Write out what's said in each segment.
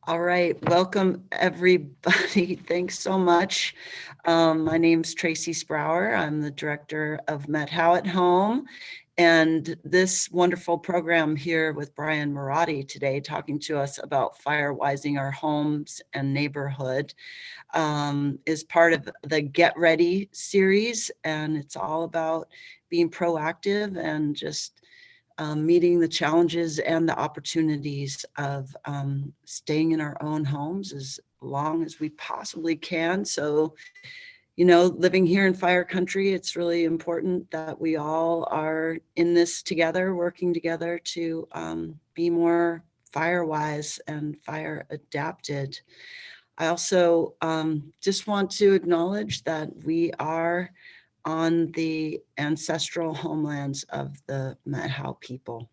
All right, welcome everybody. Thanks so much. My name's Tracy Sprower. I'm the director of Met How at Home. And this wonderful program here with Brian Marotti today, talking to us about firewising our homes and neighborhood, is part of the Get Ready series. And it's all about being proactive and just meeting the challenges and the opportunities of staying in our own homes as long as we possibly can. So, living here in fire country, it's really important that we all are in this together, working together to be more fire wise and fire adapted. I also just want to acknowledge that we are on the ancestral homelands of the Methow people.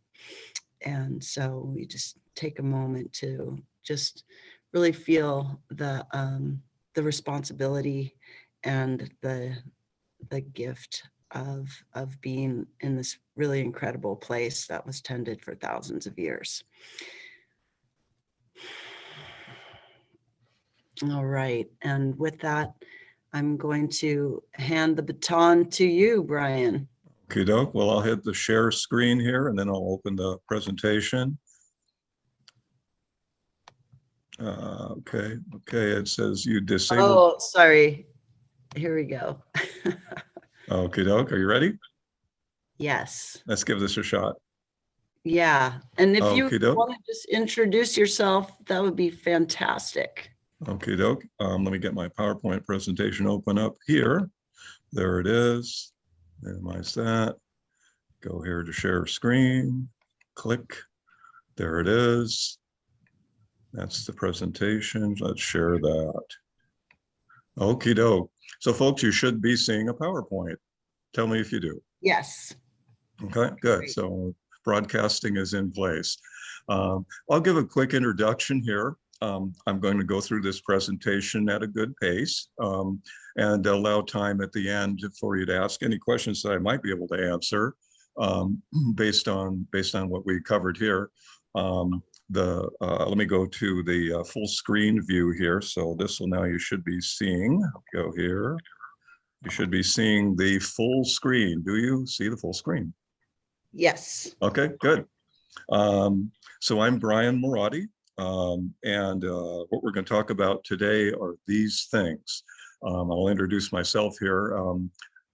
And so we just take a moment to just really feel the responsibility and the gift of being in this really incredible place that was tended for thousands of years. All right, and with that, I'm going to hand the baton to you, Brian. Okay, doke. Well, I'll hit the share screen here and then I'll open the presentation. Okay, it says you disabled. Oh, sorry. Here we go. Okay, doke. Are you ready? Yes. Let's give this a shot. Yeah. And if you Okey-doke. want to just introduce yourself, that would be fantastic. Okay, doke. Let me get my PowerPoint presentation open up here. There it is. Minimize that. Go here to share screen. Click. There it is. That's the presentation. Let's share that. Okie doke. So folks, you should be seeing a PowerPoint. Tell me if you do. Yes. Okay, good. Great. So broadcasting is in place. I'll give a quick introduction here. I'm going to go through this presentation at a good pace and allow time at the end for you to ask any questions that I might be able to answer based on what we covered here. Let me go to the full screen view here. So this will now you should be seeing. Go here. You should be seeing the full screen. Do you see the full screen? Yes. Okay, good. So I'm Brian Marotti, and what we're going to talk about today are these things. I'll introduce myself here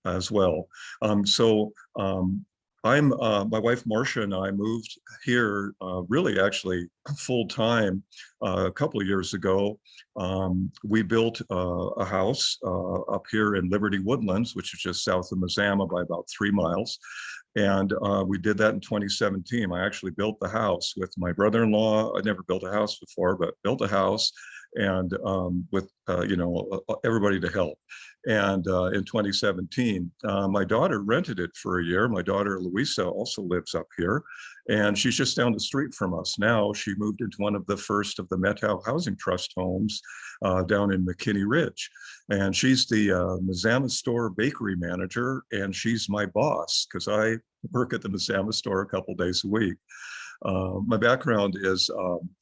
as well. My wife Marcia and I moved here really actually full time a couple of years ago. We built a house up here in Liberty Woodlands, which is just south of Mazama by about 3 miles. And we did that in 2017. I actually built the house with my brother-in-law. I'd never built a house before, but built a house and with everybody to help. And in 2017, my daughter rented it for a year. My daughter Louisa also lives up here, and she's just down the street from us. Now she moved into one of the first of the Methow Housing Trust homes down in McKinney Ridge. And she's the Mazama store bakery manager, and she's my boss because I work at the Mazama store a couple days a week. My background is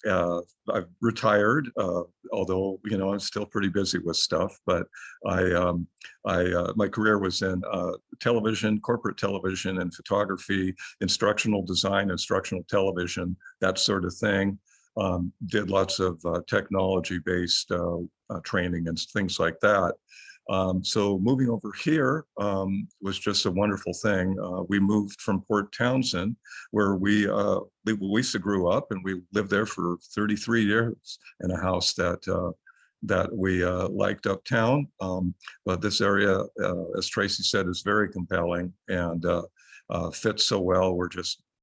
I've retired, although I'm still pretty busy with stuff. But my career was in television, corporate television, and photography, instructional design, instructional television, that sort of thing. Did lots of technology-based training and things like that. So moving over here was just a wonderful thing. We moved from Port Townsend, where Louisa grew up, and we lived there for 33 years in a house that we liked uptown. But this area, as Tracy said, is very compelling and fits so well.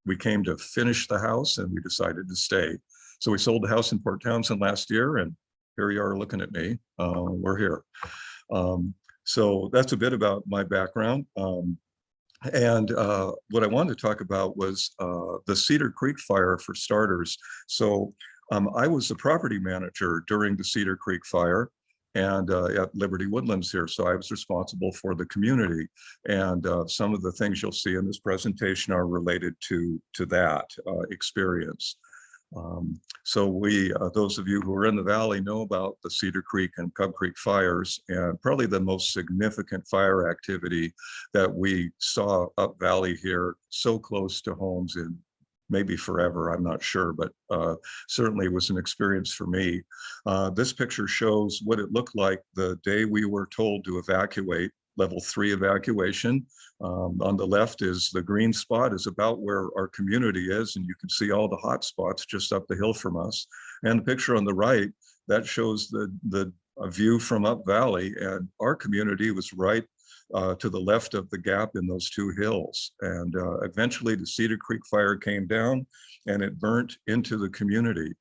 We came to finish the house, and we decided to stay. So we sold the house in Port Townsend last year, and here you are looking at me. We're here. So that's a bit about my background. And what I wanted to talk about was the Cedar Creek fire, for starters. So I was the property manager during the Cedar Creek fire and at Liberty Woodlands here. So I was responsible for the community. And some of the things you'll see in this presentation are related to that experience. So those of you who are in the valley know about the Cedar Creek and Cub Creek fires, and probably the most significant fire activity that we saw up valley here, so close to homes in maybe forever, I'm not sure, but certainly it was an experience for me. This picture shows what it looked like the day we were told to evacuate, level 3 evacuation. On the left is the green spot, is about where our community is, and you can see all the hot spots just up the hill from us. And the picture on the right, that shows the view from up valley, and our community was right to the left of the gap in those two hills. And eventually the Cedar Creek fire came down and it burnt into the community.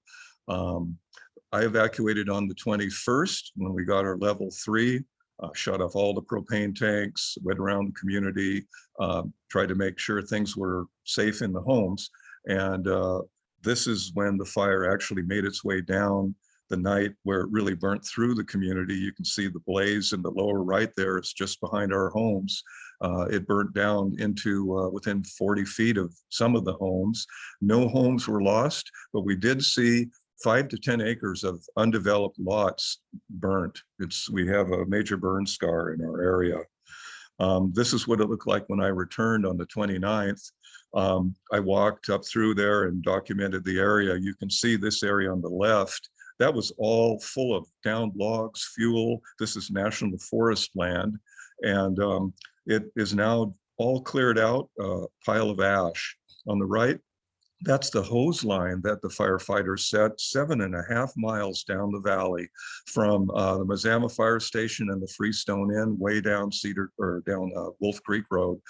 I evacuated on the 21st when we got our level 3. Shut off all the propane tanks, went around the community, tried to make sure things were safe in the homes. And this is when the fire actually made its way down the night where it really burnt through the community. You can see the blaze in the lower right there. It's just behind our homes. It burnt down into within 40 feet of some of the homes. No homes were lost, but we did see 5 to 10 acres of undeveloped lots burnt. We have a major burn scar in our area. This is what it looked like when I returned on the 29th. I walked up through there and documented the area. You can see this area on the left. That was all full of downed logs, fuel. This is National Forest land. And it is now all cleared out, pile of ash. On the right, that's the hose line that the firefighters set 7.5 miles down the valley from the Mazama Fire Station and the Freestone Inn way down Wolf Creek Road.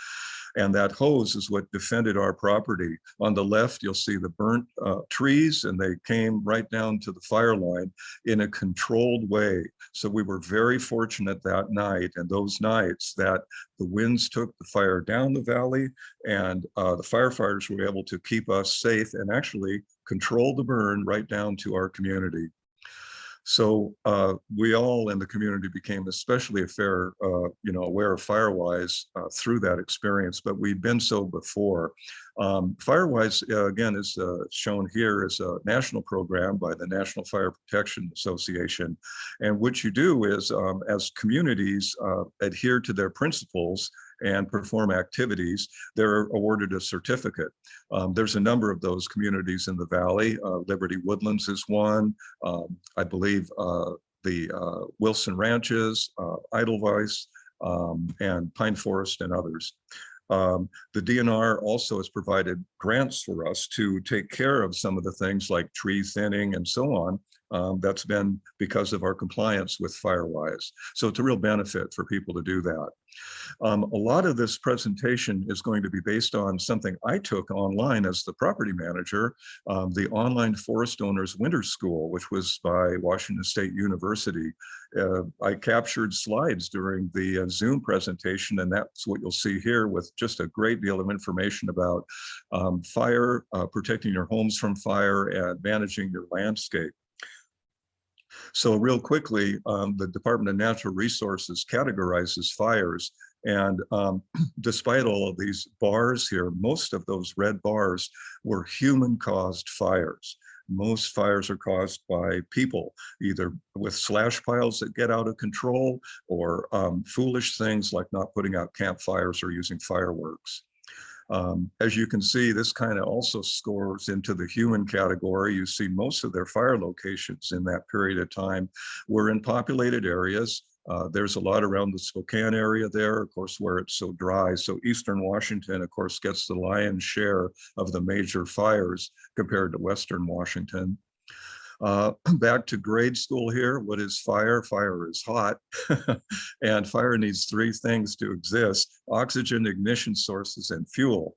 And that hose is what defended our property. On the left, you'll see the burnt trees, and they came right down to the fire line in a controlled way. So we were very fortunate that night and those nights that the winds took the fire down the valley, and the firefighters were able to keep us safe and actually control the burn right down to our community. So we all in the community became especially aware of Firewise through that experience, but we'd been so before. Firewise, again, is shown here as a national program by the National Fire Protection Association. And what you do is, as communities adhere to their principles and perform activities, they're awarded a certificate. There's a number of those communities in the valley. Liberty Woodlands is one. I believe the Wilson Ranches, Edelweiss, and Pine Forest and others. The DNR also has provided grants for us to take care of some of the things like tree thinning and so on. That's been because of our compliance with Firewise. So it's a real benefit for people to do that. A lot of this presentation is going to be based on something I took online as the property manager, the Online Forest Owners Winter School, which was by Washington State University. I captured slides during the Zoom presentation, and that's what you'll see here with just a great deal of information about fire, protecting your homes from fire, and managing your landscape. So real quickly, the Department of Natural Resources categorizes fires. And despite all of these bars here, most of those red bars were human-caused fires. Most fires are caused by people, either with slash piles that get out of control or foolish things like not putting out campfires or using fireworks. As you can see, this kind of also scores into the human category. You see most of their fire locations in that period of time were in populated areas. There's a lot around the Spokane area there, of course, where it's so dry. So Eastern Washington, of course, gets the lion's share of the major fires compared to Western Washington. Back to grade school here. What is fire? Fire is hot. And fire needs 3 things to exist: oxygen, ignition sources, and fuel.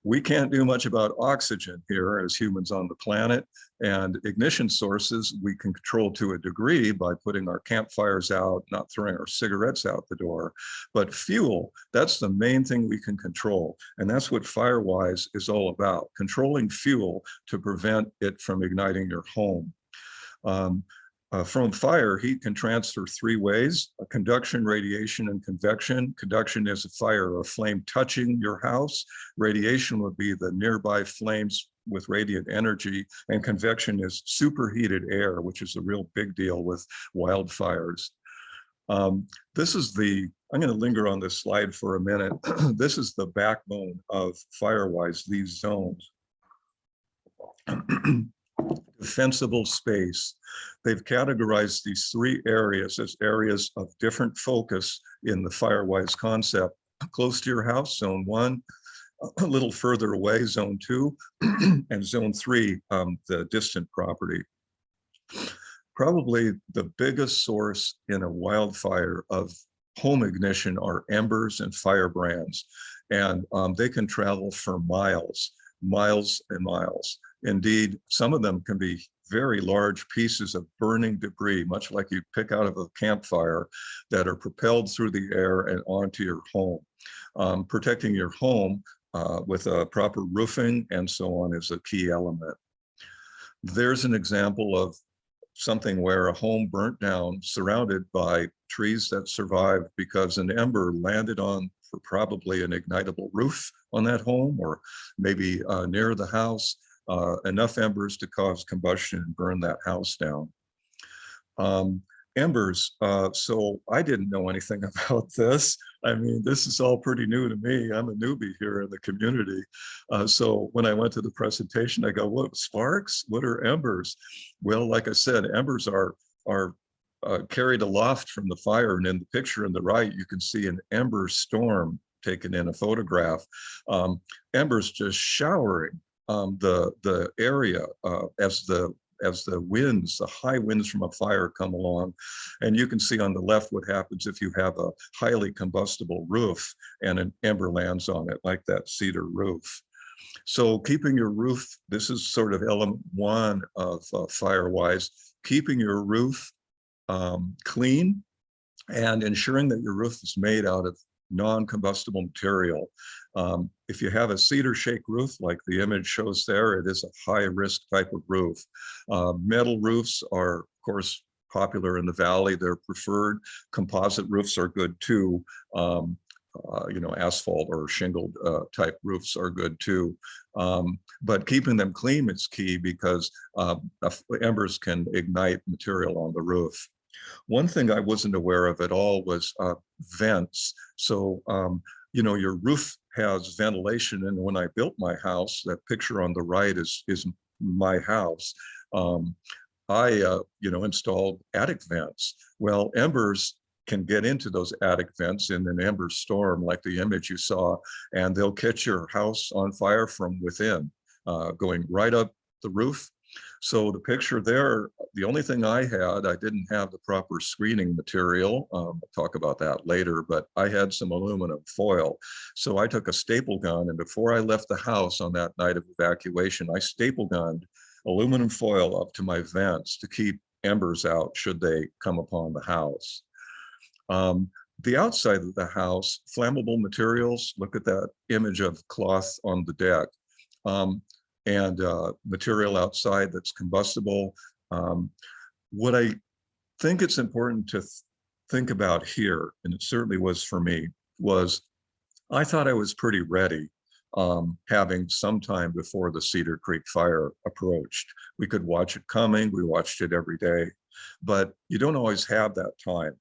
We can't do much about oxygen here as humans on the planet. And ignition sources we can control to a degree by putting our campfires out, not throwing our cigarettes out the door. But fuel, that's the main thing we can control. And that's what Firewise is all about: controlling fuel to prevent it from igniting your home. From fire, heat can transfer 3 ways: conduction, radiation, and convection. Conduction is a fire or a flame touching your house. Radiation would be the nearby flames with radiant energy, and convection is superheated air, which is a real big deal with wildfires. This is I'm going to linger on this slide for a minute. This is the backbone of Firewise, these zones. Defensible space. They've categorized these 3 areas as areas of different focus in the Firewise concept. Close to your house, zone 1, a little further away, zone 2, and zone 3, the distant property. Probably the biggest source in a wildfire of home ignition are embers and firebrands, and they can travel for miles, miles and miles. Indeed, some of them can be very large pieces of burning debris, much like you pick out of a campfire, that are propelled through the air and onto your home. Protecting your home with a proper roofing and so on is a key element. There's an example of something where a home burnt down, surrounded by trees that survived because an ember landed on for probably an ignitable roof on that home, or maybe near the house, enough embers to cause combustion and burn that house down. Embers, so I didn't know anything about this. I mean, this is all pretty new to me. I'm a newbie here in the community. So when I went to the presentation, I go, what, sparks? What are embers? Well, like I said, embers are carried aloft from the fire. And in the picture on the right, you can see an ember storm taken in a photograph. Embers just showering the area as the winds, the high winds from a fire come along. And you can see on the left what happens if you have a highly combustible roof and an ember lands on it, like that cedar roof. So keeping your roof, this is sort of element 1 of Firewise, keeping your roof clean and ensuring that your roof is made out of non-combustible material. If you have a cedar shake roof, like the image shows there, it is a high-risk type of roof. Metal roofs are, of course, popular in the valley. They're preferred. Composite roofs are good too. You know, asphalt or shingled type roofs are good too. But keeping them clean is key, because embers can ignite material on the roof. One thing I wasn't aware of at all was vents. So, you know, your roof has ventilation. And when I built my house, that picture on the right is my house. I, you know, installed attic vents. Well, embers can get into those attic vents in an ember storm, like the image you saw, and they'll catch your house on fire from within, going right up the roof. So the picture there, the only thing I didn't have the proper screening material. I'll talk about that later, but I had some aluminum foil. So I took a staple gun, and before I left the house on that night of evacuation, I staple gunned aluminum foil up to my vents to keep embers out should they come upon the house. The outside of the house, flammable materials, look at that image of cloth on the deck. And material outside that's combustible. What I think it's important to think about here, and it certainly was for me, was I thought I was pretty ready, having some time before the Cedar Creek fire approached. We could watch it coming, we watched it every day, but you don't always have that time.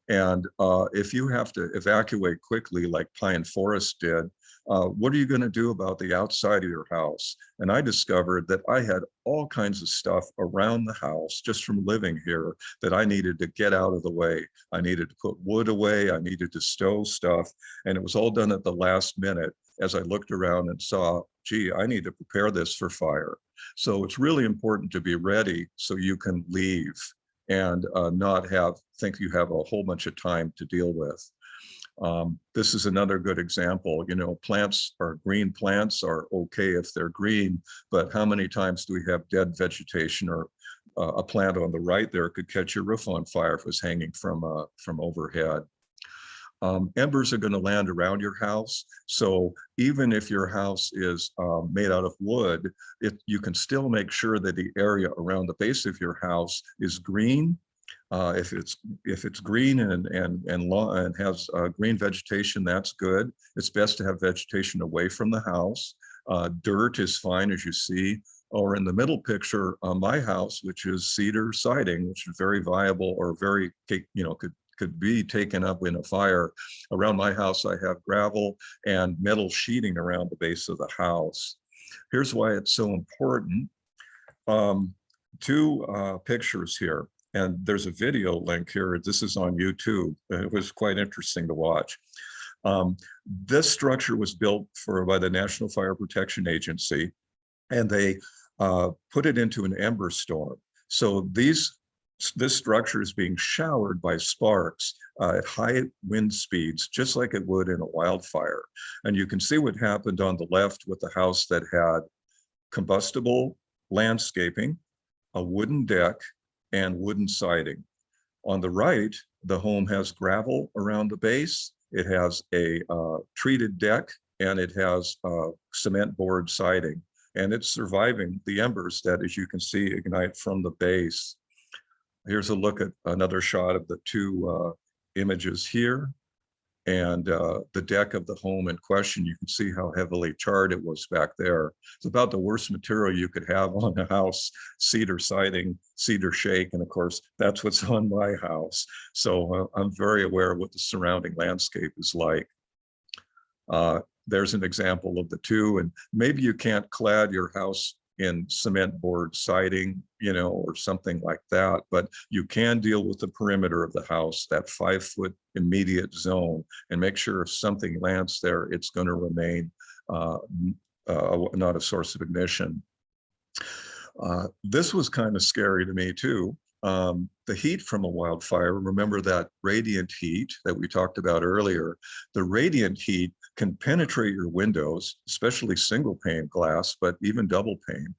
And if you have to evacuate quickly, like Pine Forest did, what are you going to do about the outside of your house? And I discovered that I had all kinds of stuff around the house just from living here that I needed to get out of the way. I needed to put wood away. I needed to stow stuff. And it was all done at the last minute as I looked around and saw, gee, I need to prepare this for fire. So it's really important to be ready so you can leave and not think you have a whole bunch of time to deal with. This is another good example. You know, green plants are okay if they're green, but how many times do we have dead vegetation, or a plant on the right there could catch your roof on fire if it was hanging from overhead. Embers are going to land around your house. So even if your house is made out of wood, you can still make sure that the area around the base of your house is green. If it's green and has green vegetation, that's good. It's best to have vegetation away from the house. Dirt is fine, as you see. Or in the middle picture, my house, which is cedar siding, which is very viable or very, could be taken up in a fire. Around my house, I have gravel and metal sheeting around the base of the house. Here's why it's so important. Two pictures here, and there's a video link here. This is on YouTube. It was quite interesting to watch. This structure was built by the National Fire Protection Agency, and they put it into an ember storm. So this structure is being showered by sparks at high wind speeds, just like it would in a wildfire. And you can see what happened on the left with the house that had combustible landscaping, a wooden deck, and wooden siding. On the right, the home has gravel around the base. It has a treated deck, and it has cement board siding. And it's surviving the embers that, as you can see, ignite from the base. Here's a look at another shot of the two images here. And the deck of the home in question, you can see how heavily charred it was back there. It's about the worst material you could have on a house: cedar siding, cedar shake, and of course, that's what's on my house. So I'm very aware of what the surrounding landscape is like. There's an example of the two, and maybe you can't clad your house in cement board siding, or something like that, but you can deal with the perimeter of the house, that 5-foot immediate zone, and make sure if something lands there, it's going to remain not a source of ignition. This was kind of scary to me too. The heat from a wildfire, remember that radiant heat that we talked about earlier, the radiant heat can penetrate your windows, especially single pane glass, but even double pane.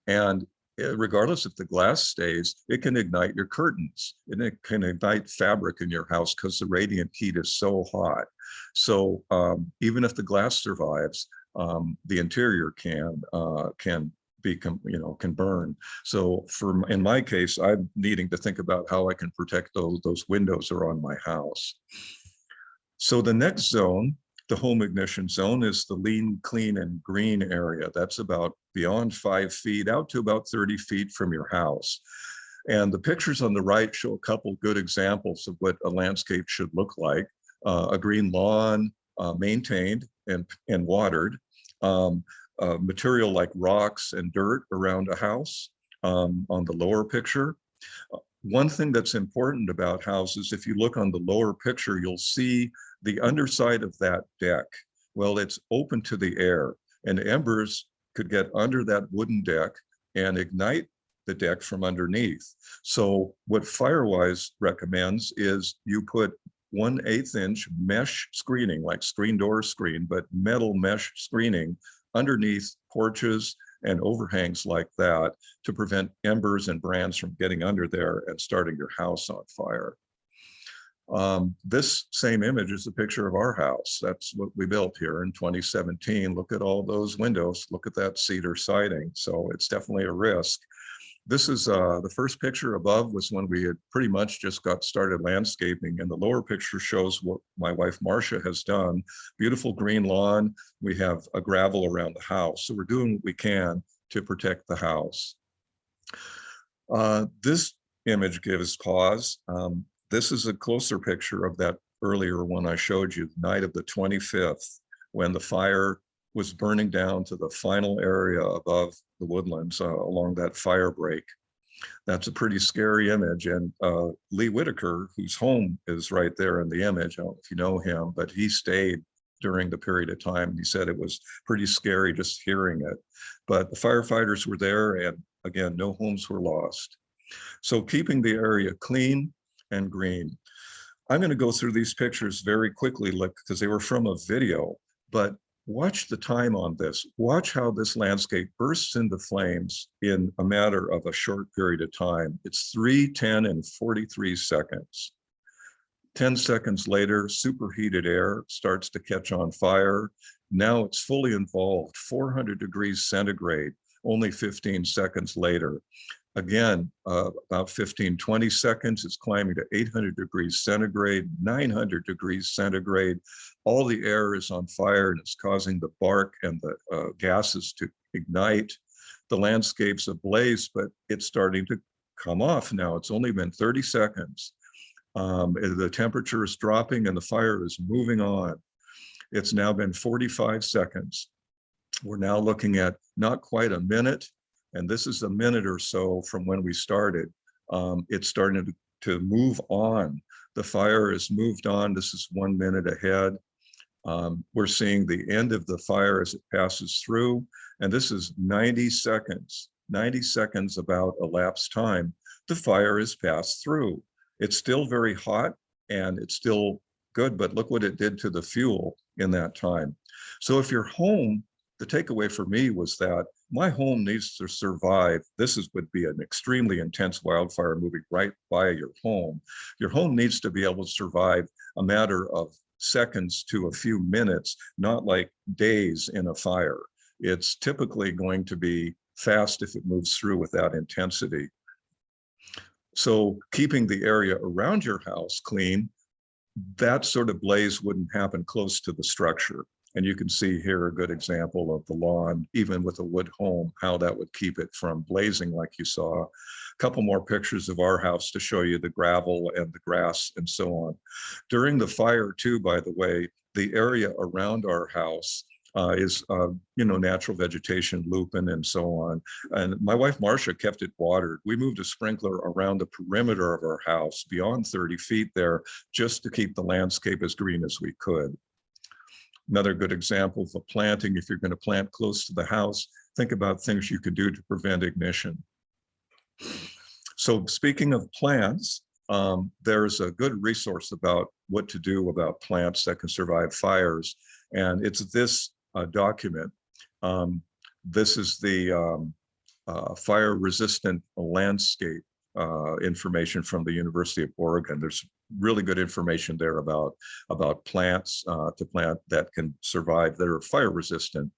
And regardless if the glass stays, it can ignite your curtains, and it can ignite fabric in your house because the radiant heat is so hot. So even if the glass survives, the interior can burn. So in my case, I'm needing to think about how I can protect those windows around my house. So the next zone, the home ignition zone, is the lean, clean, and green area. That's about beyond 5 feet out to about 30 feet from your house. And the pictures on the right show a couple good examples of what a landscape should look like. A green lawn, maintained and watered. Material like rocks and dirt around a house on the lower picture. One thing that's important about houses, if you look on the lower picture, you'll see the underside of that deck. Well, it's open to the air, and embers could get under that wooden deck and ignite the deck from underneath. So what Firewise recommends is you put 1/8 inch mesh screening, like screen door screen, but metal mesh screening underneath porches and overhangs like that to prevent embers and brands from getting under there and starting your house on fire. This same image is a picture of our house. That's what we built here in 2017. Look at all those windows. Look at that cedar siding. So it's definitely a risk. This is the first picture above was when we had pretty much just got started landscaping, and the lower picture shows what my wife Marcia has done. Beautiful green lawn. We have a gravel around the house. So we're doing what we can to protect the house. This image gives pause. This is a closer picture of that earlier one I showed you, the night of the 25th, when the fire was burning down to the final area above the woodlands along that fire break. That's a pretty scary image. And Lee Whitaker, whose home is right there in the image, I don't know if you know him, but he stayed during the period of time. He said it was pretty scary just hearing it. But the firefighters were there, and again, no homes were lost. So keeping the area clean and green. I'm going to go through these pictures very quickly because they were from a video, but watch the time on this. Watch how this landscape bursts into flames in a matter of a short period of time. It's 3, 10, and 43 seconds. 10 seconds later, superheated air starts to catch on fire. Now it's fully involved, 400 degrees centigrade, only 15 seconds later. Again, about 15, 20 seconds, it's climbing to 800 degrees centigrade, 900 degrees centigrade. All the air is on fire and it's causing the bark and the gases to ignite. The landscape's ablaze, but it's starting to come off now. It's only been 30 seconds. The temperature is dropping and the fire is moving on. It's now been 45 seconds. We're now looking at not quite a minute, and this is a minute or so from when we started. It's starting to move on. The fire has moved on. This is 1 minute ahead. We're seeing the end of the fire as it passes through, and this is 90 seconds. 90 seconds about elapsed time. The fire has passed through. It's still very hot and it's still good, but look what it did to the fuel in that time. So if your home, the takeaway for me was that my home needs to survive. Would be an extremely intense wildfire moving right by your home. Your home needs to be able to survive a matter of seconds to a few minutes, not like days in a fire. It's typically going to be fast if it moves through with that intensity. So keeping the area around your house clean, that sort of blaze wouldn't happen close to the structure. And you can see here a good example of the lawn, even with a wood home, how that would keep it from blazing like you saw. A couple more pictures of our house to show you the gravel and the grass and so on. During the fire too, by the way, the area around our house is natural vegetation, lupin and so on. And my wife, Marcia, kept it watered. We moved a sprinkler around the perimeter of our house beyond 30 feet there, just to keep the landscape as green as we could. Another good example of a planting, if you're going to plant close to the house, think about things you could do to prevent ignition. So speaking of plants, there's a good resource about what to do about plants that can survive fires. And it's this document. This is the fire resistant landscape information from the University of Oregon. There's really good information there about plants to plant that can survive, that are fire resistant.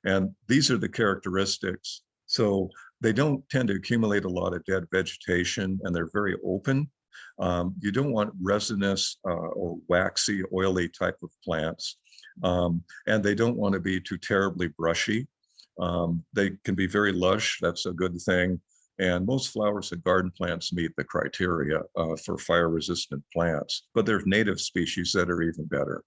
And these are the characteristics. So they don't tend to accumulate a lot of dead vegetation and they're very open. You don't want resinous or waxy, oily type of plants. And they don't want to be too terribly brushy. They can be very lush, that's a good thing. And most flowers and garden plants meet the criteria for fire-resistant plants, but there's native species that are even better.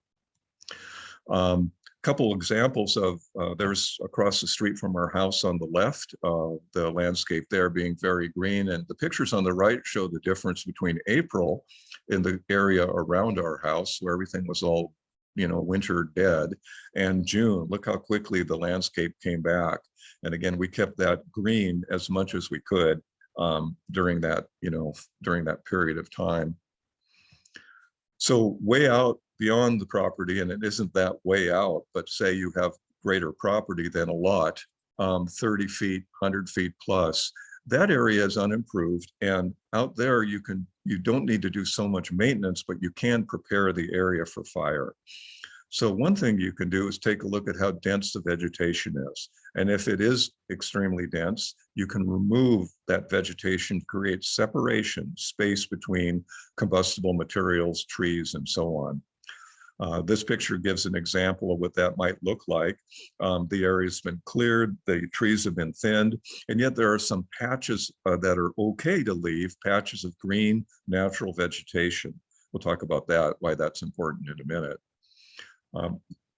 Couple examples of, there's across the street from our house on the left, the landscape there being very green, and the pictures on the right show the difference between April in the area around our house where everything was all winter dead, and June. Look how quickly the landscape came back. And again, we kept that green as much as we could during that period of time. So way out beyond the property, and it isn't that way out, but say you have greater property than a lot, 30 feet, 100 feet plus, that area is unimproved. And out there, you don't need to do so much maintenance, but you can prepare the area for fire. So one thing you can do is take a look at how dense the vegetation is. And if it is extremely dense, you can remove that vegetation to create separation, space between combustible materials, trees, and so on. This picture gives an example of what that might look like. The area's been cleared, the trees have been thinned, and yet there are some patches that are okay to leave, patches of green, natural vegetation. We'll talk about that, why that's important in a minute.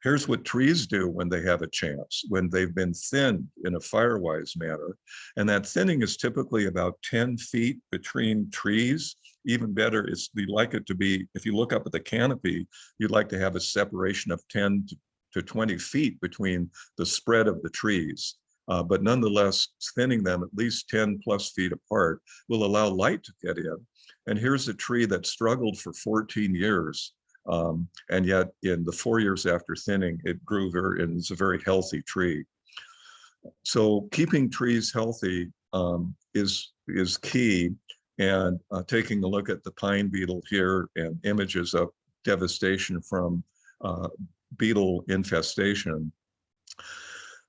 Here's what trees do when they have a chance, when they've been thinned in a Firewise manner. And that thinning is typically about 10 feet between trees. Even better is we like it to be, if you look up at the canopy, you'd like to have a separation of 10 to 20 feet between the spread of the trees. But nonetheless, thinning them at least 10 plus feet apart will allow light to get in. And here's a tree that struggled for 14 years. And yet in the 4 years after thinning, it grew and it's a very healthy tree. So keeping trees healthy is key. And taking a look at the pine beetle here and images of devastation from beetle infestation.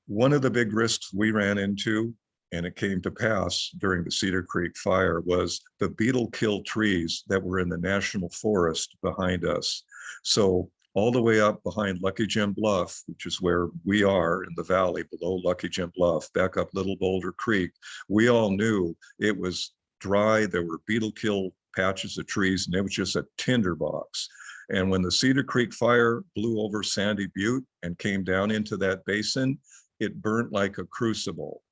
One of the big risks we ran into and it came to pass during the Cedar Creek fire, was the beetle kill trees that were in the national forest behind us. So all the way up behind Lucky Jim Bluff, which is where we are in the valley below Lucky Jim Bluff, back up Little Boulder Creek, we all knew it was dry. There were beetle kill patches of trees, and it was just a tinderbox. And when the Cedar Creek fire blew over Sandy Butte and came down into that basin, it burnt like a crucible.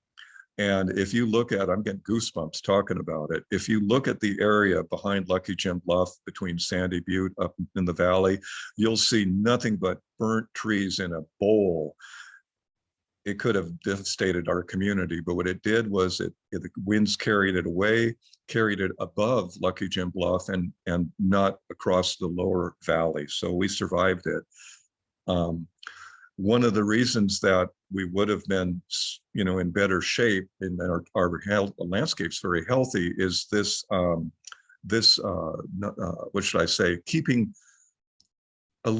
And if you look at, I'm getting goosebumps talking about it. If you look at the area behind Lucky Jim Bluff between Sandy Butte up in the valley, you'll see nothing but burnt trees in a bowl. It could have devastated our community, but what it did was the winds carried it away, carried it above Lucky Jim Bluff and not across the lower valley. So we survived it. One of the reasons that we would have been, in better shape and our landscape's very healthy is this, what should I say, keeping a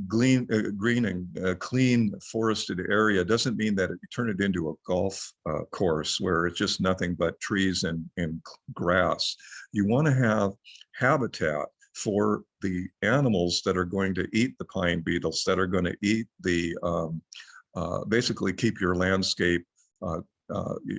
greening, clean forested area doesn't mean that you turn it into a golf course where it's just nothing but trees and grass. You want to have habitat for the animals that are going to eat the pine beetles, that are going to eat the, basically keep your landscape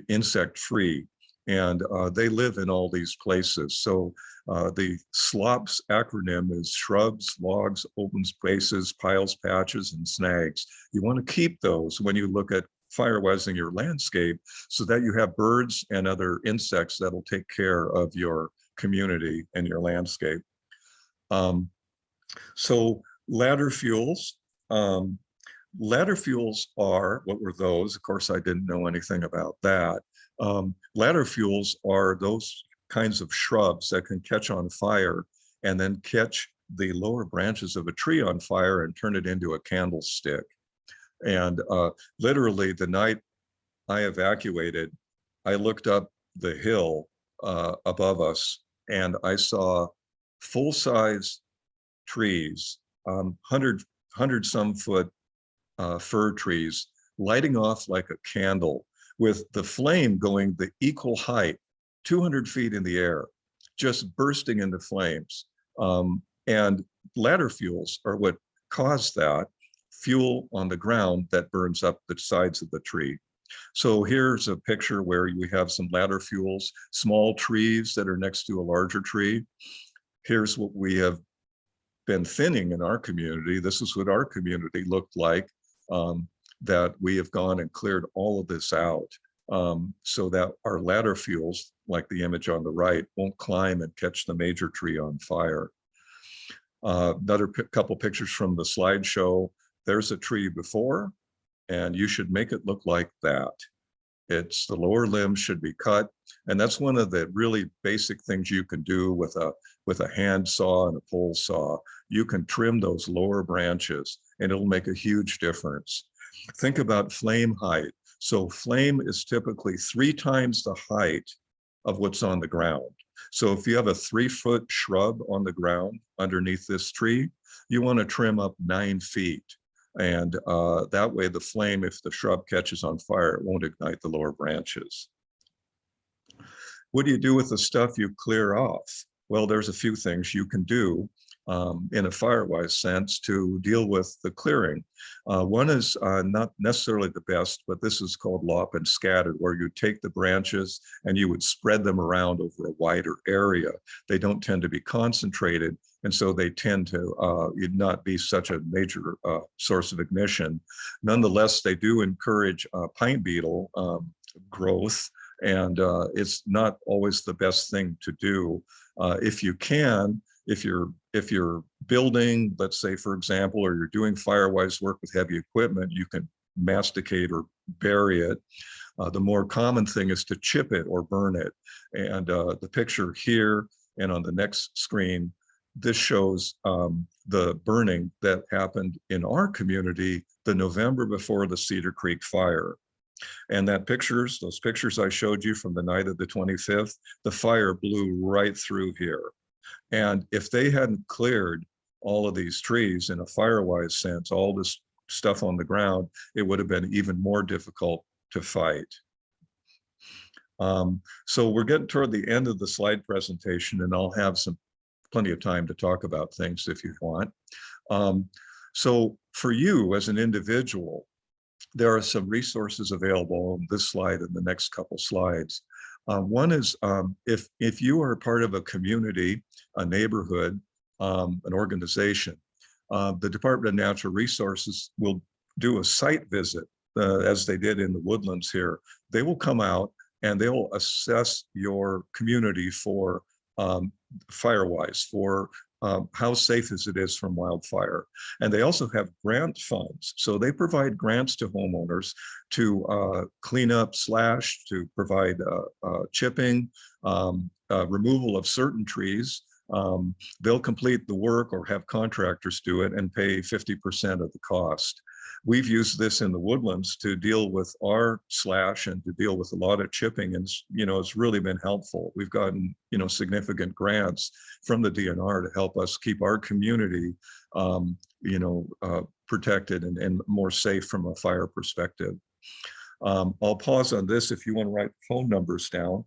insect free. And they live in all these places. So the SLOPS acronym is shrubs, logs, open spaces, piles, patches, and snags. You want to keep those when you look at firewising your landscape so that you have birds and other insects that'll take care of your community and your landscape. So ladder fuels. Ladder fuels are, what were those? Of course, I didn't know anything about that. Ladder fuels are those kinds of shrubs that can catch on fire and then catch the lower branches of a tree on fire and turn it into a candlestick. And literally the night I evacuated, I looked up the hill above us and I saw full-size trees, 100 some foot fir trees lighting off like a candle with the flame going the equal height, 200 feet in the air, just bursting into flames. And ladder fuels are what caused that, fuel on the ground that burns up the sides of the tree. So here's a picture where we have some ladder fuels, small trees that are next to a larger tree. Here's what we have been thinning in our community. This is what our community looked like, that we have gone and cleared all of this out so that our ladder fuels, like the image on the right, won't climb and catch the major tree on fire. Another couple pictures from the slideshow. There's a tree before, and you should make it look like that. It's the lower limbs should be cut. And that's one of the really basic things you can do with a hand saw and a pole saw. You can trim those lower branches and it'll make a huge difference. Think about flame height. So flame is typically 3 times the height of what's on the ground. So if you have a 3-foot shrub on the ground underneath this tree, you want to trim up 9 feet. And that way the flame, if the shrub catches on fire, it won't ignite the lower branches. What do you do with the stuff you clear off? Well, there's a few things you can do in a Firewise sense to deal with the clearing. One is not necessarily the best, but this is called lop and scatter, where you take the branches and you would spread them around over a wider area. They don't tend to be concentrated, and so they tend to not be such a major source of ignition. Nonetheless, they do encourage pine beetle growth, and it's not always the best thing to do. If you can, if you're building, let's say, for example, or you're doing Firewise work with heavy equipment, you can masticate or bury it. The more common thing is to chip it or burn it. And the picture here and on the next screen, this shows the burning that happened in our community the November before the Cedar Creek fire. And those pictures I showed you from the night of the 25th, the fire blew right through here. And if they hadn't cleared all of these trees in a Firewise sense, all this stuff on the ground, it would have been even more difficult to fight. So we're getting toward the end of the slide presentation, and I'll have plenty of time to talk about things if you want. So for you as an individual, there are some resources available on this slide and the next couple slides. One is if you are part of a community, a neighborhood, an organization, the Department of Natural Resources will do a site visit, as they did in the woodlands here. They will come out and they'll assess your community for Firewise, for how safe it is from wildfire. And they also have grant funds. So they provide grants to homeowners to clean up slash, to provide chipping, removal of certain trees. They'll complete the work or have contractors do it and pay 50% of the cost. We've used this in the woodlands to deal with our slash and to deal with a lot of chipping, and it's really been helpful. We've gotten significant grants from the DNR to help us keep our community protected and more safe from a fire perspective. I'll pause on this if you want to write phone numbers down.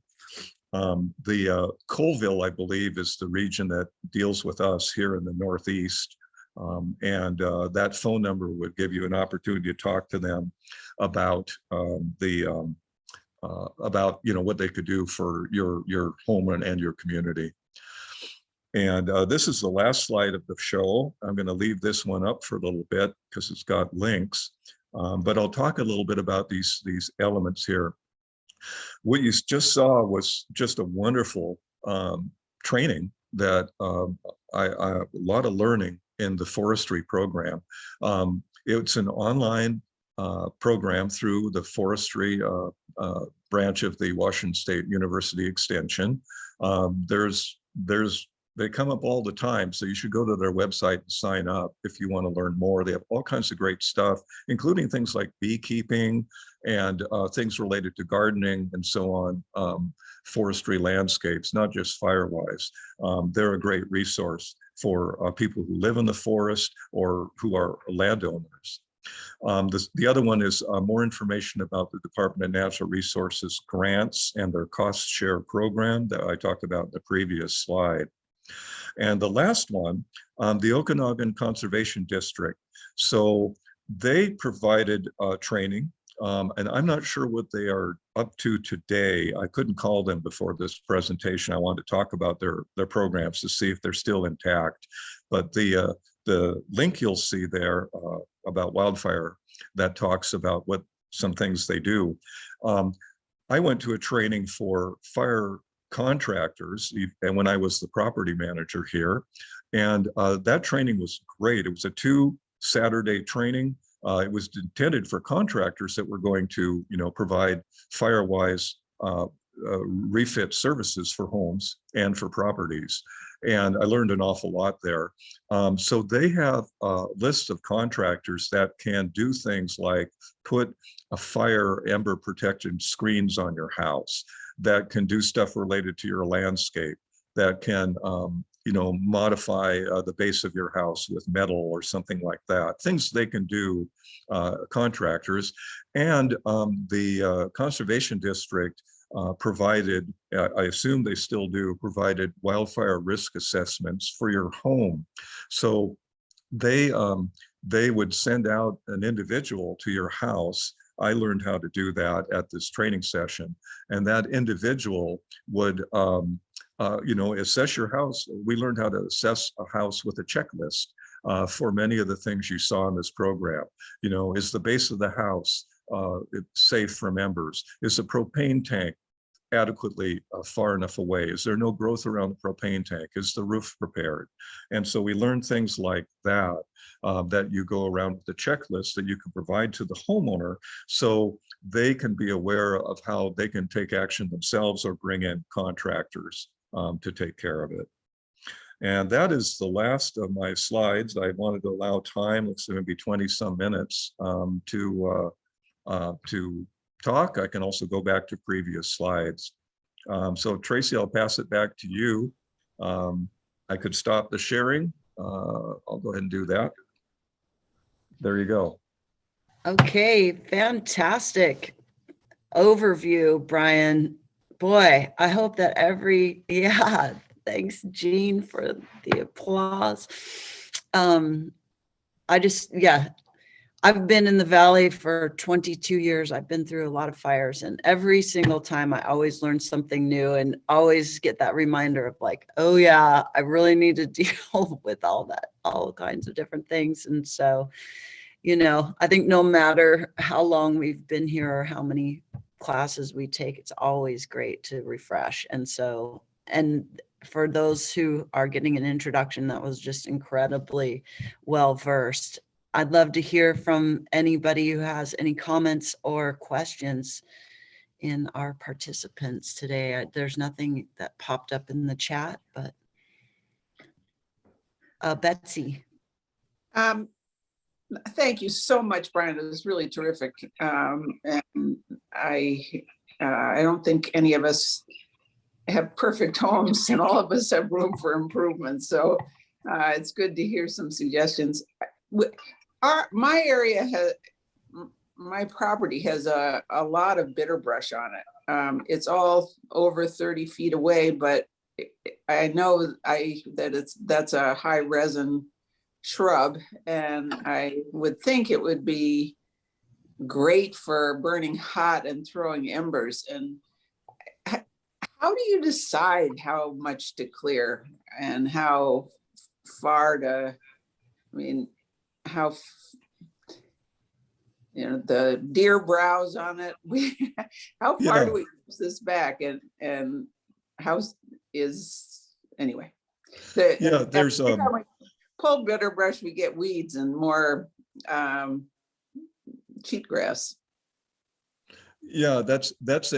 The Colville, I believe, is the region that deals with us here in the Northeast. That phone number would give you an opportunity to talk to them about what they could do for your home and your community. And this is the last slide of the show. I'm going to leave this one up for a little bit because it's got links, but I'll talk a little bit about these elements here. What you just saw was just a wonderful training that a lot of learning in the forestry program. It's an online program through the forestry branch of the Washington State University Extension. They come up all the time, so you should go to their website and sign up if you want to learn more. They have all kinds of great stuff, including things like beekeeping and things related to gardening and so on, forestry landscapes, not just Firewise. They're a great resource for people who live in the forest or who are landowners. The other one is more information about the Department of Natural Resources grants and their cost share program that I talked about in the previous slide. And the last one, the Okanagan Conservation District. So they provided training, and I'm not sure what they are up to today. I couldn't call them before this presentation. I wanted to talk about their programs to see if they're still intact. But the link you'll see there about wildfire that talks about what some things they do. I went to a training for fire contractors, and when I was the property manager here, and that training was great. It was a 2-Saturday training. It was intended for contractors that were going to, provide Firewise refit services for homes and for properties. And I learned an awful lot there. So they have a list of contractors that can do things like put a fire ember protection screens on your house, that can do stuff related to your landscape, that can modify the base of your house with metal or something like that. Things they can do, contractors. And the Conservation District provided, I assume they still do, provided wildfire risk assessments for your home. So they would send out an individual to your house. I learned how to do that at this training session. And that individual would assess your house. We learned how to assess a house with a checklist for many of the things you saw in this program. Is the base of the house safe from embers? Is the propane tank adequately far enough away? Is there no growth around the propane tank? Is the roof repaired? And so we learned things like that, that you go around with the checklist that you can provide to the homeowner so they can be aware of how they can take action themselves or bring in contractors to take care of it. And that is the last of my slides. I wanted to allow time, it's going to be 20 some minutes to talk. I can also go back to previous slides. So Tracy, I'll pass it back to you. I could stop the sharing. I'll go ahead and do that. There you go. Okay, fantastic overview, Brian. boy, I hope that yeah, thanks, Jean, for the applause. Yeah, I've been in the Valley for 22 years. I've been through a lot of fires, and every single time I always learn something new and always get that reminder of like, oh yeah, I really need to deal with all kinds of different things. And so, I think no matter how long we've been here or how many classes we take, it's always great to refresh. And so, and for those who are getting an introduction, that was just incredibly well versed. I'd love to hear from anybody who has any comments or questions in our participants today. There's nothing that popped up in the chat, but Betsy. Thank you so much, Brian. It was really terrific. And I don't think any of us have perfect homes, and all of us have room for improvement. So it's good to hear some suggestions. My area has, my property has a lot of bitter brush on it. It's all over 30 feet away, but I know that's a high resin shrub, and I would think it would be great for burning hot and throwing embers. And how do you decide how much to clear and how far to, the deer browse on it? How far do we use this back, and how is, anyway. There's pulled bitter brush, we get weeds and more cheatgrass. Yeah, there's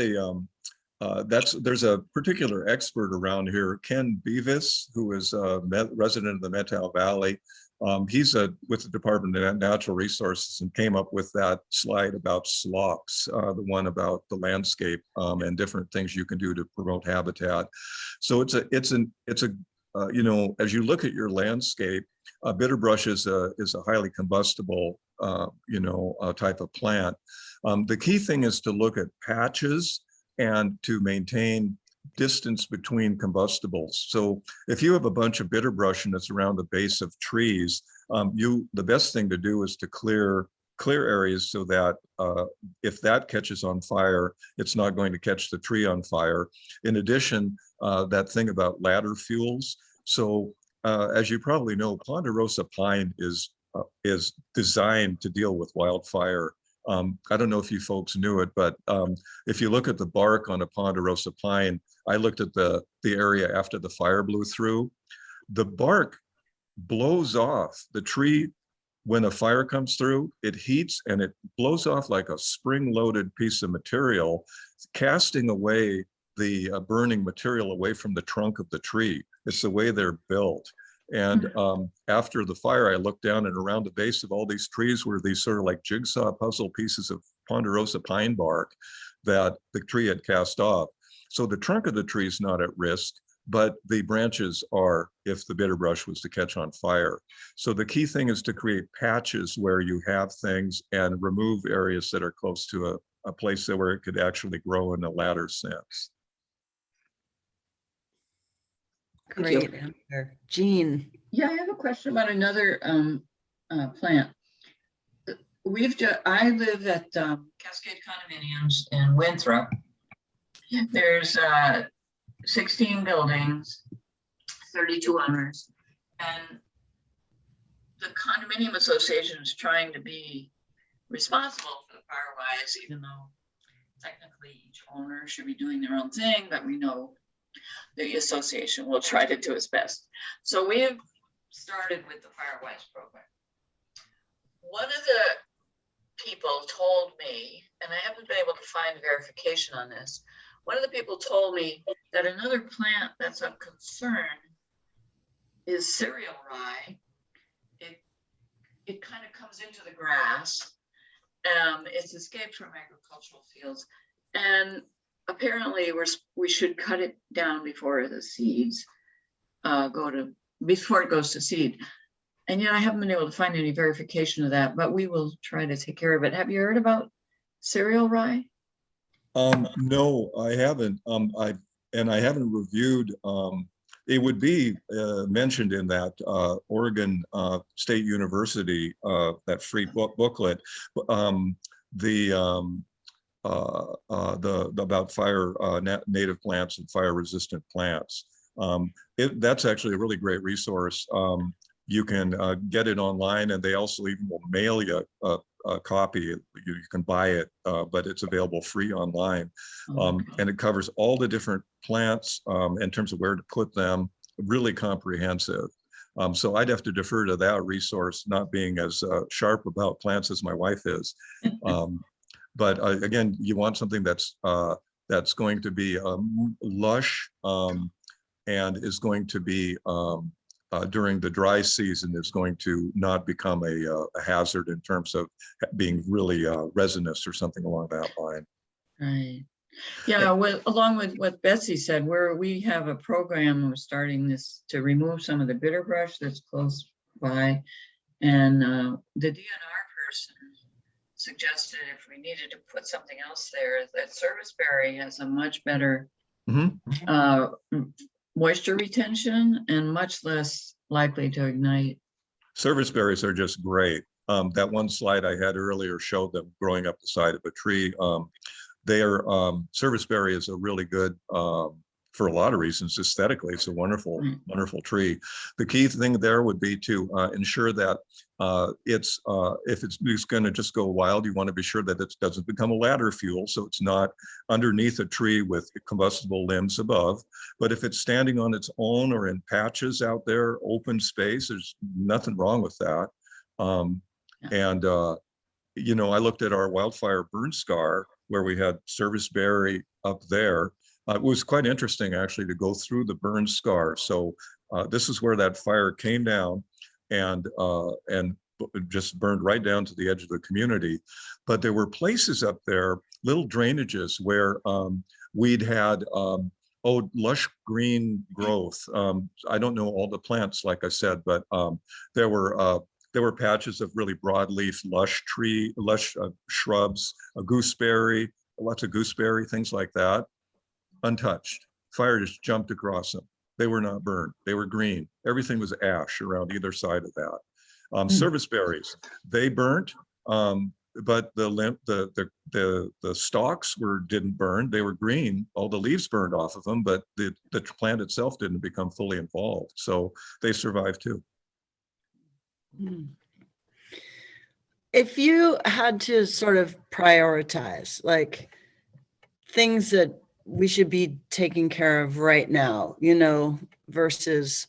a particular expert around here, Ken Beavis, who is a resident of the Methow Valley. He's with the Department of Natural Resources, and came up with that slide about slocks, the one about the landscape and different things you can do to promote habitat. So it's a as you look at your landscape, bitter brush is a highly combustible type of plant. The key thing is to look at patches and to maintain distance between combustibles. So if you have a bunch of bitter brush and it's around the base of trees, the best thing to do is to clear areas so that if that catches on fire, it's not going to catch the tree on fire. In addition, that thing about ladder fuels. So as you probably know, ponderosa pine is designed to deal with wildfire. I don't know if you folks knew it, but if you look at the bark on a ponderosa pine, I looked at the area after the fire blew through. The bark blows off. The tree, when a fire comes through, it heats and it blows off like a spring-loaded piece of material, casting away the burning material away from the trunk of the tree. It's the way they're built. And after the fire, I looked down, and around the base of all these trees were these sort of like jigsaw puzzle pieces of ponderosa pine bark that the tree had cast off. So the trunk of the tree is not at risk, but the branches are if the bitter brush was to catch on fire. So the key thing is to create patches where you have things and remove areas that are close to a place where it could actually grow in a ladder sense. Great answer. Jean. Yeah, I have a question about another plant. I live at Cascade Condominiums in Winthrop. There's 16 buildings, 32 owners, and the condominium association is trying to be responsible for the Firewise, even though technically each owner should be doing their own thing, but we know the association will try to do its best. So we have started with the Firewise program. One of the people told me, and I haven't been able to find verification on this, one of the people told me that another plant that's of concern is cereal rye. It kind of comes into the grass. It's escaped from agricultural fields. And apparently we should cut it down before the seeds before it goes to seed. And yet I haven't been able to find any verification of that, but we will try to take care of it. Have you heard about cereal rye? No, I haven't. I haven't reviewed. It would be mentioned in that Oregon State University that free booklet. Um, the the about fire native plants and fire resistant plants. That's actually a really great resource. You can get it online, and they also even will mail you a copy. You can buy it, but it's available free online. And it covers all the different plants in terms of where to put them, really comprehensive. So I'd have to defer to that resource, not being as sharp about plants as my wife is. But again, you want something that's going to be lush and is going to be during the dry season is going to not become a hazard in terms of being really resinous or something along that line. Right. Yeah, well, along with what Betsy said, we have a program, we're starting this to remove some of the bitter brush that's close by. And the DNR person suggested if we needed to put something else there, that serviceberry has a much better moisture retention and much less likely to ignite. Serviceberries are just great. That one slide I had earlier showed them growing up the side of a tree. Serviceberry is a really good, for a lot of reasons, aesthetically, it's a wonderful, wonderful tree. The key thing there would be to ensure that if it's going to just go wild, you want to be sure that it doesn't become a ladder fuel, so it's not underneath a tree with combustible limbs above. But if it's standing on its own or in patches out there, open space, there's nothing wrong with that. You know, I looked at our wildfire burn scar where we had serviceberry up there. It was quite interesting actually to go through the burn scar. So this is where that fire came down and just burned right down to the edge of the community. But there were places up there, little drainages where we'd had lush green growth. I don't know all the plants, like I said, but there were patches of really broadleaf, lush shrubs, a gooseberry, lots of gooseberry, things like that, untouched. Fire just jumped across them. They were not burned. They were green. Everything was ash around either side of that. Serviceberries, they burnt, but the stalks didn't burn. They were green. All the leaves burned off of them, but the plant itself didn't become fully involved. So they survived too. If you had to sort of prioritize, like things that we should be taking care of right now, you know, versus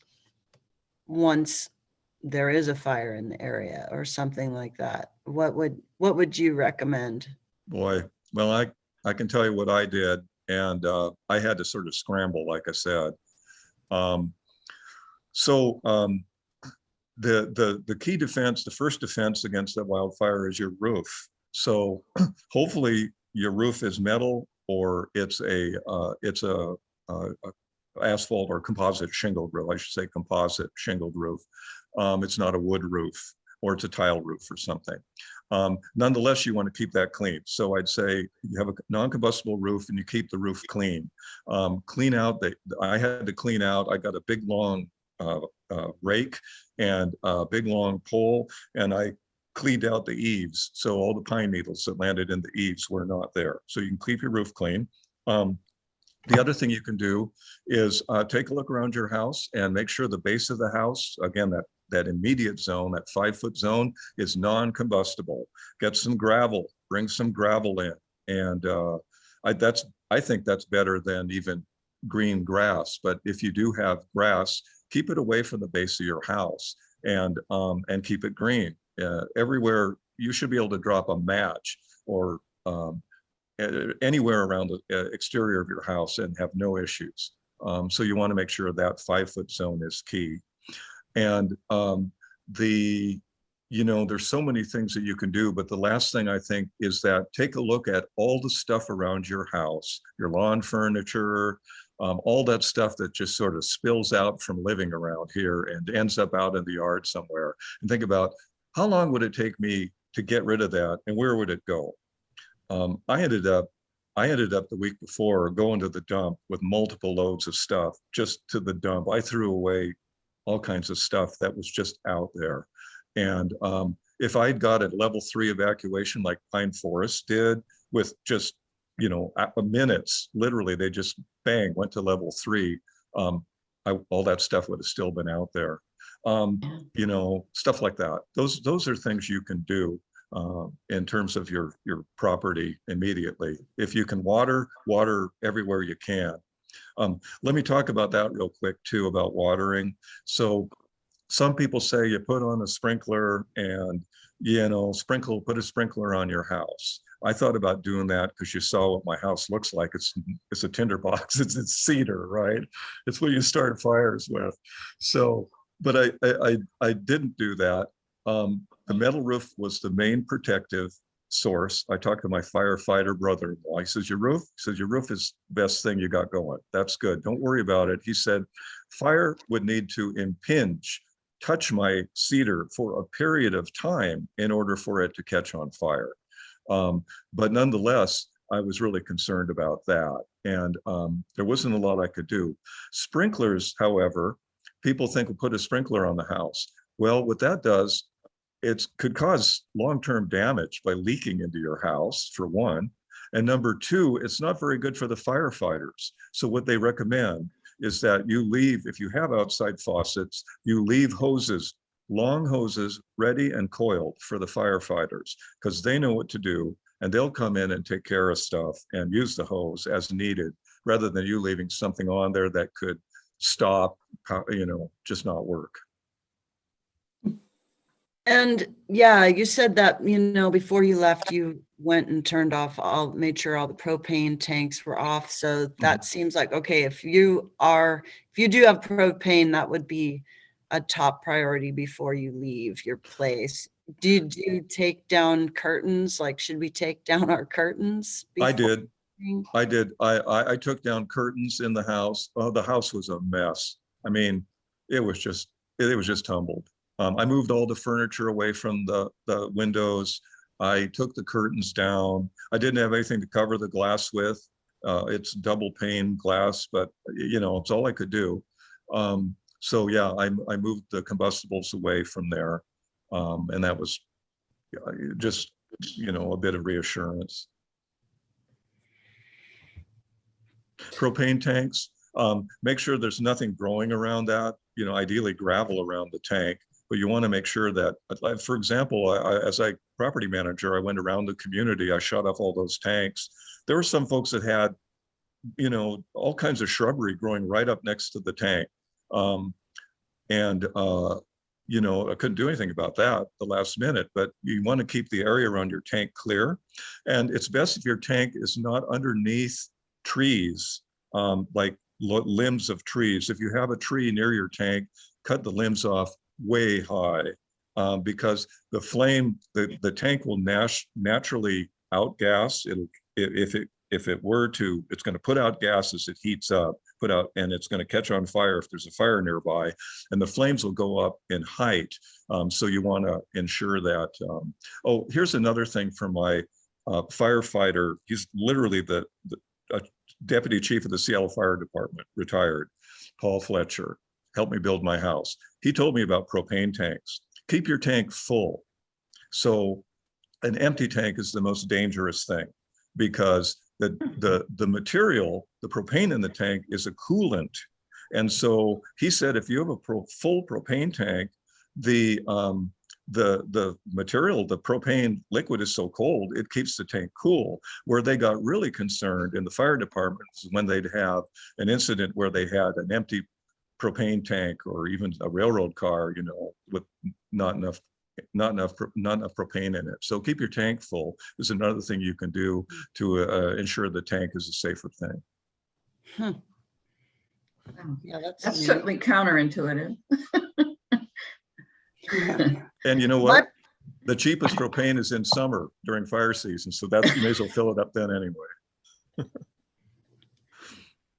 once there is a fire in the area or something like that, what would you recommend? Boy, well, I can tell you what I did, and I had to sort of scramble, like I said. The key defense, the first defense against that wildfire is your roof. So hopefully your roof is metal or it's a asphalt or composite shingled roof. I should say composite shingled roof. It's not a wood roof or it's a tile roof or something. Nonetheless, you want to keep that clean. So I'd say you have a non-combustible roof and you keep the roof clean. Clean out, I had to clean out, I got a big long rake and a big long pole, and I cleaned out the eaves. So all the pine needles that landed in the eaves were not there. So you can keep your roof clean. The other thing you can do is take a look around your house and make sure the base of the house, again, that immediate zone, that 5-foot zone, is non-combustible. Get some gravel, bring some gravel in. And I think that's better than even green grass. But if you do have grass, keep it away from the base of your house and keep it green. Everywhere you should be able to drop a match or anywhere around the exterior of your house and have no issues. So you want to make sure that 5-foot zone is key. And there's so many things that you can do, but the last thing I think is that take a look at all the stuff around your house, your lawn furniture, all that stuff that just sort of spills out from living around here and ends up out in the yard somewhere. And think about how long would it take me to get rid of that and where would it go? I ended up I ended up the week before going to the dump with multiple loads of stuff, just to the dump. I threw away all kinds of stuff that was just out there. And if I'd got a level 3 evacuation like Pine Forest did with just, minutes, literally, they just bang, went to level 3. All that stuff would have still been out there. Stuff like that. Those are things you can do in terms of your property immediately. If you can water everywhere you can. Let me talk about that real quick too, about watering. So some people say you put on a sprinkler and, put a sprinkler on your house. I thought about doing that because you saw what my house looks like. It's a tinder box. It's cedar, right? It's what you start fires with. So, but I didn't do that. The metal roof was the main protective source. I talked to my firefighter brother-in-law. He says, your roof is the best thing you got going. That's good. Don't worry about it. He said, fire would need to touch my cedar for a period of time in order for it to catch on fire. But nonetheless, I was really concerned about that. And there wasn't a lot I could do. Sprinklers, however, people think we'll put a sprinkler on the house. Well, what that does, it could cause long-term damage by leaking into your house, for one. And number two, it's not very good for the firefighters. So what they recommend is that you leave, if you have outside faucets, you leave hoses, long hoses, ready and coiled for the firefighters, because they know what to do and they'll come in and take care of stuff and use the hose as needed, rather than you leaving something on there that could stop, just not work. And yeah, you said that, before you left, you went and made sure all the propane tanks were off. So that seems like, okay, if you do have propane, that would be a top priority before you leave your place. Did you take down curtains? Like, should we take down our curtains? I did. I took down curtains in the house. Oh, the house was a mess. I mean, it was just tumbled. I moved all the furniture away from the windows. I took the curtains down. I didn't have anything to cover the glass with. It's double pane glass, but it's all I could do. So yeah, I moved the combustibles away from there. And that was just, a bit of reassurance. Propane tanks, make sure there's nothing growing around that, ideally gravel around the tank. But you want to make sure that, for example, as a property manager, I went around the community, I shut off all those tanks. There were some folks that had, all kinds of shrubbery growing right up next to the tank. I couldn't do anything about that the last minute, but you want to keep the area around your tank clear. And it's best if your tank is not underneath trees, like limbs of trees. If you have a tree near your tank, cut the limbs off way high, because the flame, the tank will naturally outgas. If it were to, it's going to put out gas as it heats up, and it's going to catch on fire if there's a fire nearby, and the flames will go up in height. So you want to ensure that. Here's another thing from my firefighter. He's literally the deputy chief of the Seattle Fire Department, retired, Paul Fletcher. Helped me build my house. He told me about propane tanks. Keep your tank full. So an empty tank is the most dangerous thing, because the material, the propane in the tank, is a coolant. And so he said, if you have a full propane tank, the material, the propane liquid, is so cold, it keeps the tank cool. Where they got really concerned in the fire department is when they'd have an incident where they had an empty propane tank, or even a railroad car, with not enough propane in it. So keep your tank full is another thing you can do to ensure the tank is a safer thing. Yeah, That's certainly counterintuitive. And you know what? The cheapest propane is in summer during fire season, so you may as well fill it up then anyway.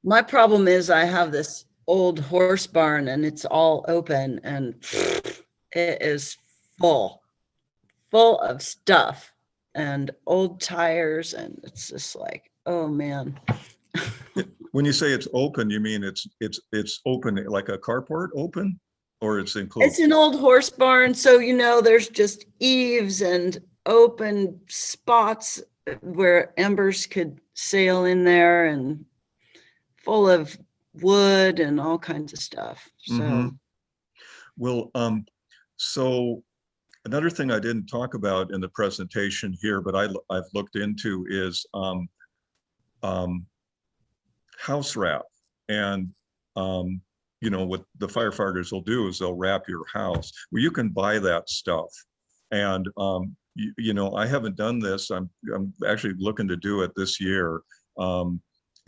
My problem is I have this old horse barn and it's all open and it is full of stuff and old tires, and it's just like, Oh, man. When you say it's open, you mean it's open like a carport open, or it's enclosed? It's an old horse barn, so there's just eaves and open spots where embers could sail in there, and full of wood and all kinds of stuff. So Mhm. Well, so another thing I didn't talk about in the presentation here, but I've looked into is um, house wrap. And what the firefighters will do is they'll wrap your house. Well, you can buy that stuff. And I haven't done this. I'm actually looking to do it this year.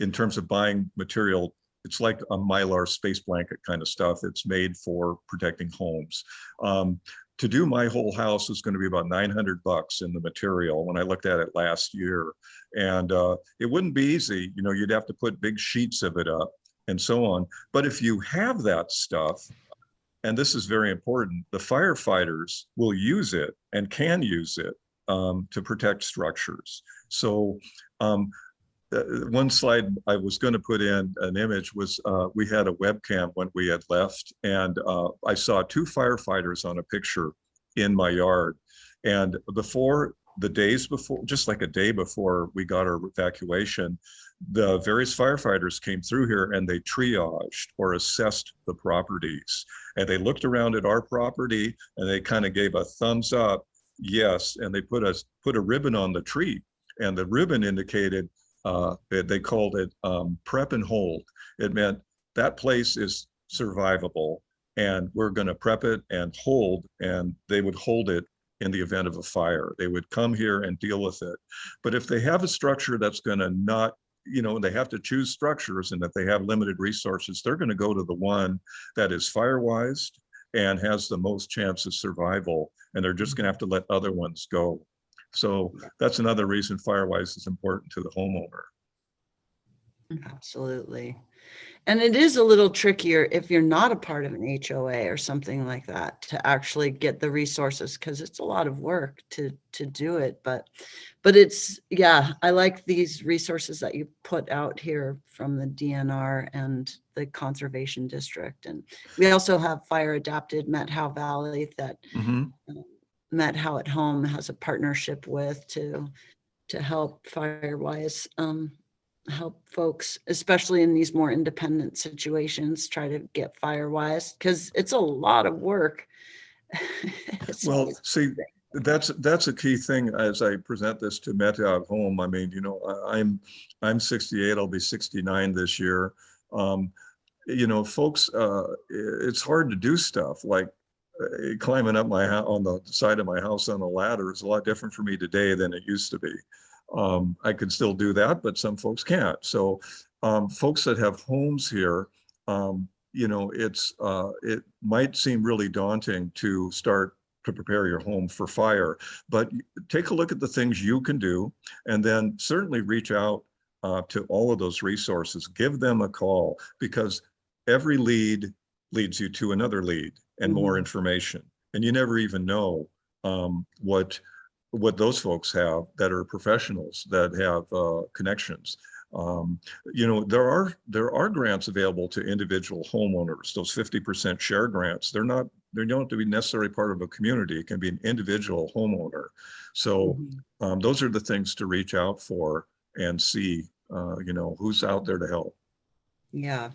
In terms of buying material, it's like a Mylar space blanket kind of stuff. It's made for protecting homes. To do my whole house is going to be about $900 in the material when I looked at it last year. And it wouldn't be easy. You'd have to put big sheets of it up and so on. But if you have that stuff, and this is very important, the firefighters will use it and can use it to protect structures. So one slide I was going to put in an image was we had a webcam when we had left, and I saw two firefighters on a picture in my yard. And days before, just like a day before we got our evacuation, the various firefighters came through here and they triaged or assessed the properties. And they looked around at our property and they kind of gave a thumbs up, yes, and they put a ribbon on the tree. And the ribbon indicated they called it prep and hold. It meant that place is survivable and we're going to prep it and hold, and they would hold it in the event of a fire. They would come here and deal with it. But if they have a structure that's going to not, they have to choose structures, and if they have limited resources, they're going to go to the one that is firewised and has the most chance of survival, and they're just going to have to let other ones go. So that's another reason Firewise is important to the homeowner. absolutely. And it is a little trickier if you're not a part of an HOA or something like that to actually get the resources, because it's a lot of work to do it. But it's, yeah, I like these resources that you put out here from the DNR and the Conservation District. And we also have fire adapted Met Howe Valley that Met Howe at Home has a partnership with to help Firewise help folks, especially in these more independent situations, try to get Firewise, because it's a lot of work. Well, see, that's a key thing as I present this to Met Howe at Home. I mean, I'm 68, I'll be 69 this year. Folks, it's hard to do stuff like climbing up my house on the side of my house on a ladder is a lot different for me today than it used to be. I could still do that, but some folks can't. So folks that have homes here, it might seem really daunting to start to prepare your home for fire, but take a look at the things you can do, and then certainly reach out to all of those resources. Give them a call, because every lead leads you to another lead and more information. And you never even know what those folks have that are professionals that have connections. There are grants available to individual homeowners. Those 50% share grants, they don't have to be necessarily part of a community. It can be an individual homeowner. So those are the things to reach out for and see, who's out there to help. Yeah,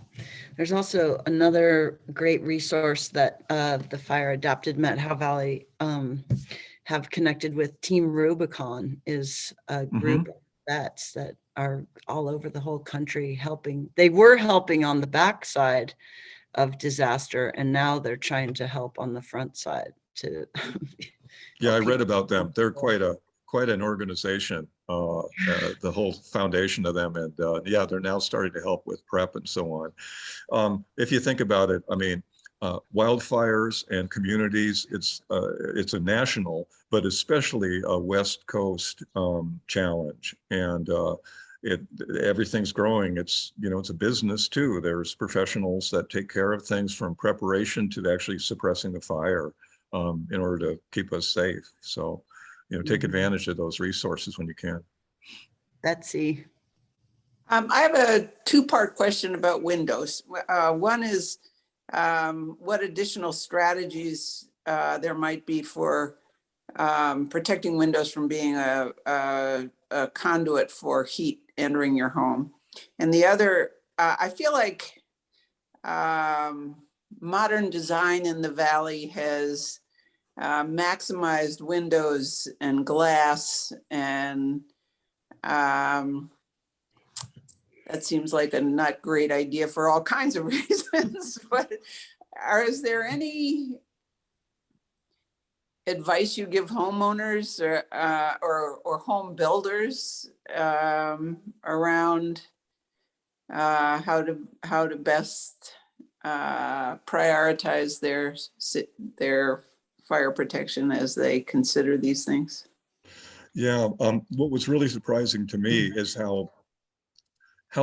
there's also another great resource that the Fire Adapted Met Howe Valley have connected with. Team Rubicon is a group of vets that are all over the whole country helping. They were helping on the backside of disaster, and now they're trying to help on the front side to. Yeah, I read about them. They're quite an organization, the whole foundation of them. And yeah, they're now starting to help with prep and so on. If you think about it, I mean, wildfires and communities, it's a national, but especially a West Coast challenge. And everything's growing. It's a business too. There's professionals that take care of things from preparation to actually suppressing the fire in order to keep us safe. So, take advantage of those resources when you can. Betsy. I have a two-part question about windows. One is what additional strategies there might be for protecting windows from being a conduit for heat entering your home. And the other, I feel like modern design in the valley has maximized windows and glass, and that seems like a not great idea for all kinds of reasons. But is there any advice you give homeowners or home builders around how to best prioritize their fire protection as they consider these things? Yeah, what was really surprising to me is how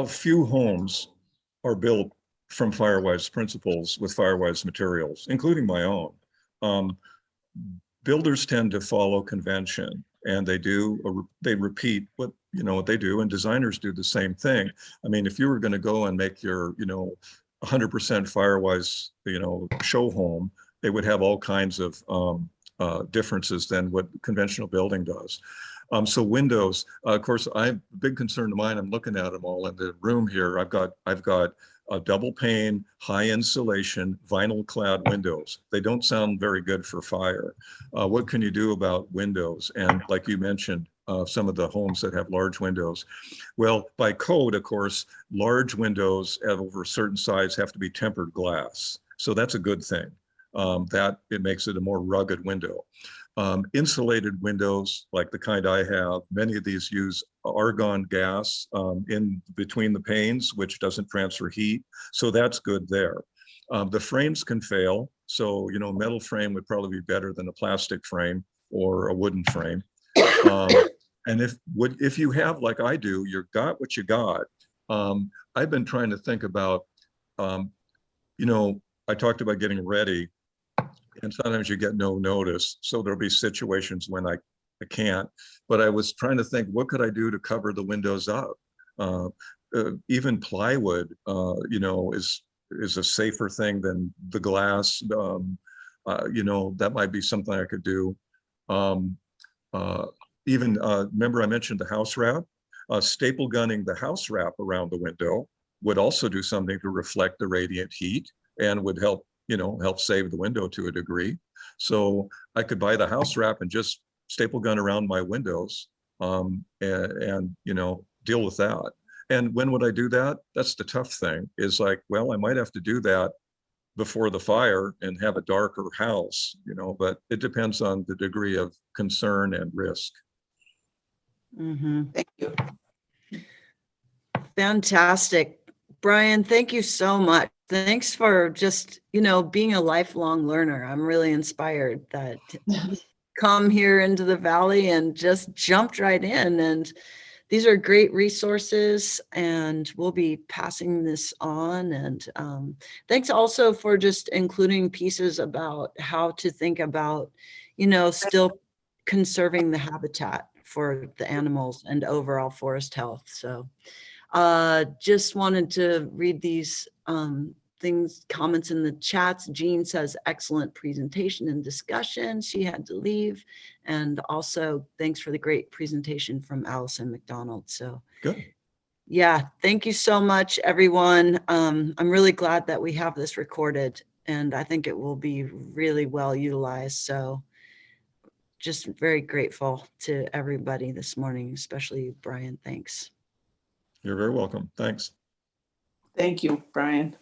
few homes are built from Firewise principles with Firewise materials, including my own. Builders tend to follow convention, and they repeat what they do, and designers do the same thing. I mean, if you were going to go and make your 100% Firewise show home, they would have all kinds of differences than what conventional building does. So windows, of course, a big concern of mine. I'm looking at them all in the room here. I've got a double pane, high insulation, vinyl clad windows. They don't sound very good for fire. What can you do about windows? And like you mentioned, some of the homes that have large windows. Well, by code, of course, large windows over a certain size have to be tempered glass. So that's a good thing. That it makes it a more rugged window. Insulated windows, like the kind I have, many of these use argon gas in between the panes, which doesn't transfer heat. So that's good there. The frames can fail. So, metal frame would probably be better than a plastic frame or a wooden frame. And if you have, like I do, you got what you got. I've been trying to think about, I talked about getting ready, and sometimes you get no notice. So there'll be situations when I can't, but I was trying to think, what could I do to cover the windows up? Even plywood, is a safer thing than the glass. That might be something I could do. Remember I mentioned the house wrap? Staple gunning the house wrap around the window would also do something to reflect the radiant heat and would help save the window to a degree. So I could buy the house wrap and just staple gun around my windows and deal with that. And when would I do that? That's the tough thing, is like, well, I might have to do that before the fire and have a darker house, but it depends on the degree of concern and risk. Mm-hmm. Thank you. Fantastic. Brian, thank you so much. Thanks for just, being a lifelong learner. I'm really inspired that you come here into the Valley and just jumped right in. And these are great resources, and we'll be passing this on. And thanks also for just including pieces about how to think about, still conserving the habitat for the animals and overall forest health. So just wanted to read these comments in the chats. Jean says, excellent presentation and discussion. She had to leave. And also thanks for the great presentation from Allison McDonald. So good. Yeah, thank you so much, everyone. I'm really glad that we have this recorded, and I think it will be really well utilized. So just very grateful to everybody this morning, especially Brian. Thanks. You're very welcome. Thanks. Thank you, Brian.